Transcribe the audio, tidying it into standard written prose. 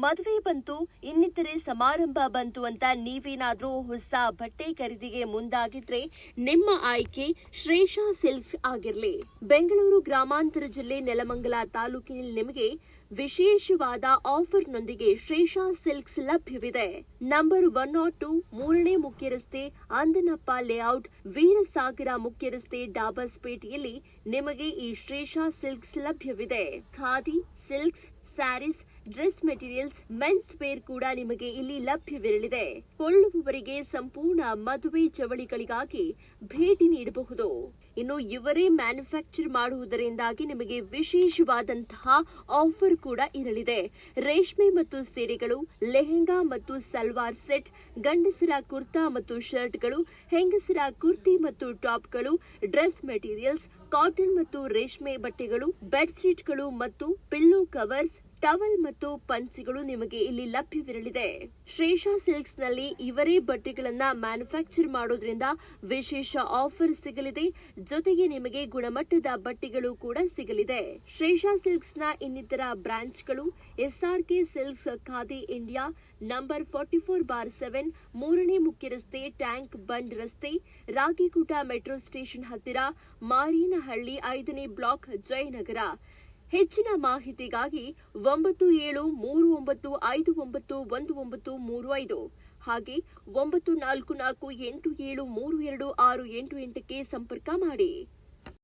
ಮದುವೆ ಬಂತು, ಇನ್ನಿತರೆ ಸಮಾರಂಭ ಬಂತು ಅಂತ ನೀವೇನಾದ್ರೂ ಹೊಸ ಬಟ್ಟೆ ಖರೀದಿಗೆ ಮುಂದಾಗಿದ್ರೆ ನಿಮ್ಮ ಆಯ್ಕೆ ಶ್ರೇಷಾ ಸಿಲ್ಕ್ಸ್ ಆಗಿರಲಿ. ಬೆಂಗಳೂರು ಗ್ರಾಮಾಂತರ ಜಿಲ್ಲೆ ನೆಲಮಂಗಲ ತಾಲೂಕಿನಲ್ಲಿ ನಿಮಗೆ ವಿಶೇಷವಾದ ಆಫರ್ನೊಂದಿಗೆ ಶ್ರೇಷಾ ಸಿಲ್ಕ್ಸ್ ಲಭ್ಯವಿದೆ. ನಂಬರ್ 102 ಮೂರನೇ ಮುಖ್ಯ ರಸ್ತೆ, ಅಂದನಪ್ಪ ಲೇಔಟ್, ವೀರಸಾಗರ ಮುಖ್ಯ ರಸ್ತೆ, ಡಾಬಸ್ಪೇಟೆಯಲ್ಲಿ ನಿಮಗೆ ಈ ಶ್ರೇಷಾ ಸಿಲ್ಕ್ಸ್ ಲಭ್ಯವಿದೆ. Khadi, silks, sarees, dress materials, men's wear ಕೂಡ ನಿಮಗೆ ಇಲ್ಲಿ ಲಭ್ಯವಿರಲಿದೆ. ಕೊಳ್ಳುವವರಿಗೆ ಸಂಪೂರ್ಣ ಮದುವೆ ಚವಳಿಗಳಿಗಾಗಿ ಭೇಟಿ ನೀಡಬಹುದು. ಇನ್ನು ಇವರೇ ಮ್ಯಾನುಫ್ಯಾಕ್ಚರ್ ಮಾಡುವುದರಿಂದಾಗಿ ನಿಮಗೆ ವಿಶೇಷವಾದಂತಹ ಆಫರ್ ಕೂಡ ಇರಲಿದೆ. ರೇಷ್ಮೆ ಮತ್ತು ಸೀರೆಗಳು, ಲೆಹೆಂಗಾ ಮತ್ತು ಸಲ್ವಾರ್ ಸೆಟ್, ಗಂಡಸರ ಕುರ್ತಾ ಮತ್ತು ಶರ್ಟ್ಗಳು, ಹೆಂಗಸರ ಕುರ್ತಿ ಮತ್ತು ಟಾಪ್ಗಳು, ಡ್ರೆಸ್ ಮೆಟೀರಿಯಲ್ಸ್, ಕಾಟನ್ ಮತ್ತು ರೇಷ್ಮೆ ಬಟ್ಟೆಗಳು, ಬೆಡ್ಶೀಟ್ಗಳು ಮತ್ತು ಪಿಲ್ಲೋ ಕವರ್ಸ್, ಟವಲ್ ಮತ್ತು ಪಂಚಿಗಳು ನಿಮಗೆ ಇಲ್ಲಿ ಲಭ್ಯವಿರಲಿದೆ. ಶ್ರೇಷಾ ಸಿಲ್ಕ್ಸ್ ನಲ್ಲಿ ಇವರೇ ಬಟ್ಟೆಗಳನ್ನ ಮ್ಯಾನುಫ್ಯಾಕ್ಚರ್ ಮಾಡೋದ್ರಿಂದ ವಿಶೇಷ ಆಫರ್ ಸಿಗಲಿದೆ. ಜೊತೆಗೆ ನಿಮಗೆ ಗುಣಮಟ್ಟದ ಬಟ್ಟೆಗಳು ಕೂಡ ಸಿಗಲಿದೆ. ಶ್ರೇಷಾ ಸಿಲ್ಕ್ಸ್ ನ ಇನ್ನಿತರ ಬ್ರಾಂಚ್ಗಳು SRK silks, khadi India, number 44/7, ಮೂರನೇ ಮುಖ್ಯ ರಸ್ತೆ, ಟ್ಯಾಂಕ್ ಬಂಡ್ ರಸ್ತೆ, ರಾಗಿಗುಟ ಮೆಟ್ರೋ ಸ್ಟೇಷನ್ ಹತ್ತಿರ, ಮಾರಿನಹಳ್ಳಿ 5ನೇ ಬ್ಲಾಕ್, ಜಯನಗರ. ಹೆಚ್ಚಿನ ಮಾಹಿತಿಗಾಗಿ 9739591935 ಹಾಗೆ 9448732688ಕ್ಕೆ ಸಂಪರ್ಕ ಮಾಡಿ.